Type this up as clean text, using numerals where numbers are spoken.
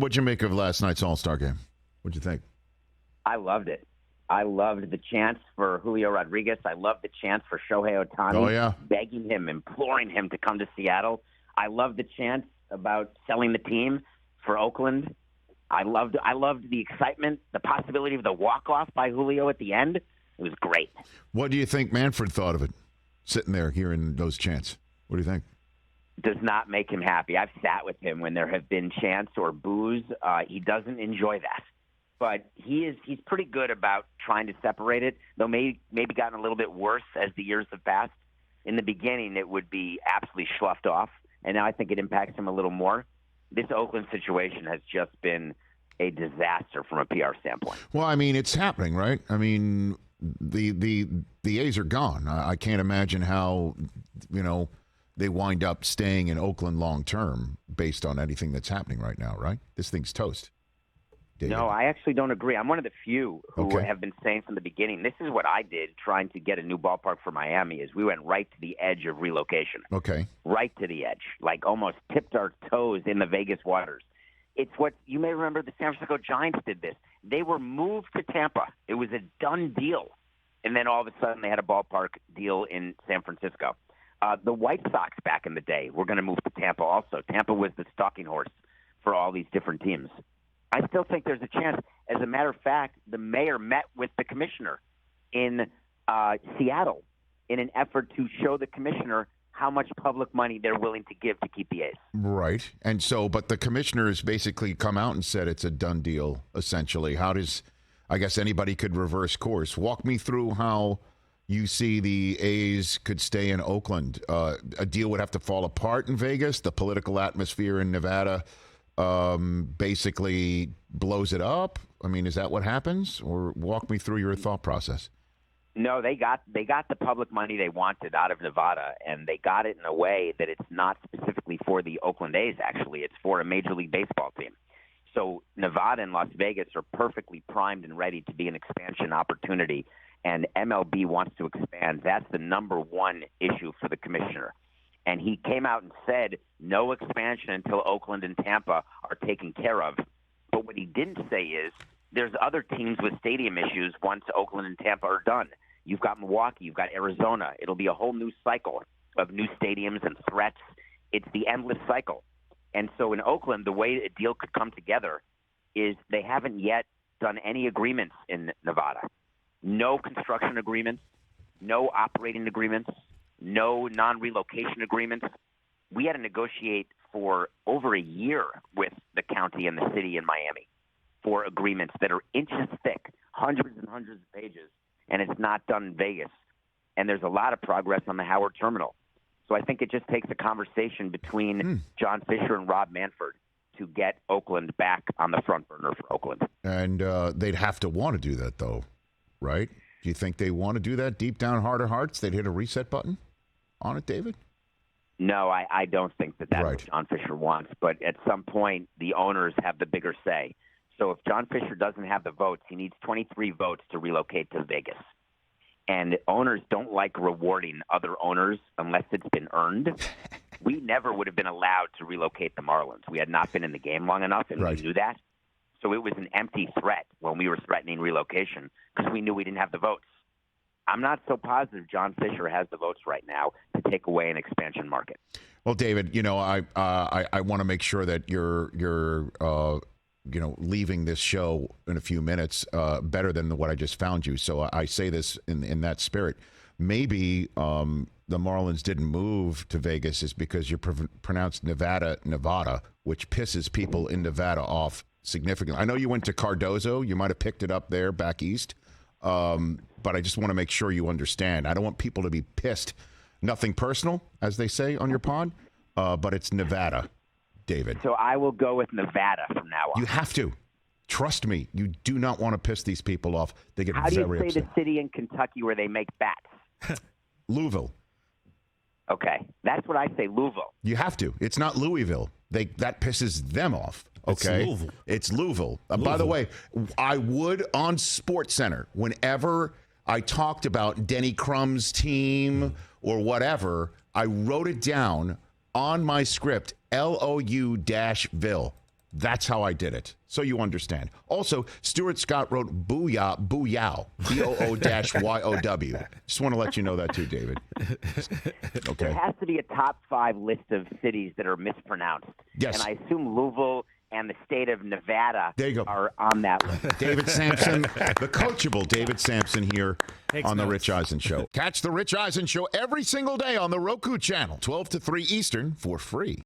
What'd you make of last night's All-Star game? What'd you think? I loved it. I loved the chance for Julio Rodriguez. I loved the chance for Shohei Ohtani. Oh, yeah. Begging him, imploring him to come to Seattle. I loved the chance about selling the team for Oakland. I loved the excitement, the possibility of the walk-off by Julio at the end. It was great. What do you think Manfred thought of it, sitting there hearing those chants? What do you think? Does not make him happy. I've sat with him when there have been chants or boos. He doesn't enjoy that. But he's pretty good about trying to separate it, though maybe gotten a little bit worse as the years have passed. In the beginning, it would be absolutely sloughed off, and now I think it impacts him a little more. This Oakland situation has just been a disaster from a PR standpoint. Well, I mean, it's happening, right? I mean, the A's are gone. I can't imagine how, they wind up staying in Oakland long term based on anything that's happening right now, right? This thing's toast. David. No, I actually don't agree. I'm one of the few who have been saying from the beginning, this is what I did trying to get a new ballpark for Miami, is we went right to the edge of relocation. Okay. Right to the edge, like almost tipped our toes in the Vegas waters. It's what you may remember the San Francisco Giants did this. They were moved to Tampa. It was a done deal. And then all of a sudden they had a ballpark deal in San Francisco. The White Sox back in the day were going to move to Tampa also. Tampa was the stalking horse for all these different teams. I still think there's a chance. As a matter of fact, the mayor met with the commissioner in Seattle in an effort to show the commissioner how much public money they're willing to give to keep the A's. Right. And so, but the commissioner has basically come out and said it's a done deal, essentially. How does, I guess anybody could reverse course. Walk me through how you see the A's could stay in Oakland. A deal would have to fall apart in Vegas. The political atmosphere in Nevada basically blows it up. I mean, is that what happens? Or walk me through your thought process. No, they got the public money they wanted out of Nevada, and they got it in a way that it's not specifically for the Oakland A's, actually. It's for a Major League Baseball team. So Nevada and Las Vegas are perfectly primed and ready to be an expansion opportunity, and MLB wants to expand. That's the number one issue for the commissioner. And he came out and said no expansion until Oakland and Tampa are taken care of. But what he didn't say is there's other teams with stadium issues once Oakland and Tampa are done. You've got Milwaukee. You've got Arizona. It'll be a whole new cycle of new stadiums and threats. It's the endless cycle. And so in Oakland, the way a deal could come together is they haven't yet done any agreements in Nevada. No construction agreements, no operating agreements, no non-relocation agreements. We had to negotiate for over a year with the county and the city in Miami for agreements that are inches thick, hundreds and hundreds of pages, and it's not done in Vegas. And there's a lot of progress on the Howard Terminal. So I think it just takes a conversation between John Fisher and Rob Manfred to get Oakland back on the front burner for Oakland. And they'd have to want to do that, though, right? Do you think they want to do that deep down, heart of hearts? They'd hit a reset button on it, David? No, I don't think that's right. What John Fisher wants. But at some point, the owners have the bigger say. So if John Fisher doesn't have the votes, he needs 23 votes to relocate to Vegas. And owners don't like rewarding other owners unless it's been earned. We never would have been allowed to relocate the Marlins. We had not been in the game long enough, and we knew that. So it was an empty threat when we were threatening relocation because we knew we didn't have the votes. I'm not so positive John Fisher has the votes right now to take away an expansion market. Well, David, I want to make sure that you're leaving this show in a few minutes better than what I just found you. So I say this in that spirit. Maybe the Marlins didn't move to Vegas is because you pronounced Nevada, which pisses people in Nevada off significantly. I know you went to Cardozo. You might have picked it up there back east. But I just want to make sure you understand. I don't want people to be pissed. Nothing personal, as they say on your pod, but it's Nevada, David. So I will go with Nevada from now on. You have to. Trust me. You do not want to piss these people off. They get How do very you say upset. the city in Kentucky where they make bats? Louisville. Okay. That's what I say, Louisville. You have to. It's not Louisville. That pisses them off. Okay, it's Louisville. By the way, I would on SportsCenter whenever I talked about Denny Crum's team or whatever, I wrote it down on my script, LOU-Ville. That's how I did it, so you understand. Also, Stuart Scott wrote booyah, booyow, B-O-O-Y-O-W. Just want to let you know that too, David. Okay. There has to be a top 5 list of cities that are mispronounced. Yes. And I assume Louisville and the state of Nevada There you go. are on that list. David Samson, the coachable David Samson here on The Rich Eisen Show. Catch The Rich Eisen Show every single day on the Roku channel, 12 to 3 Eastern, for free.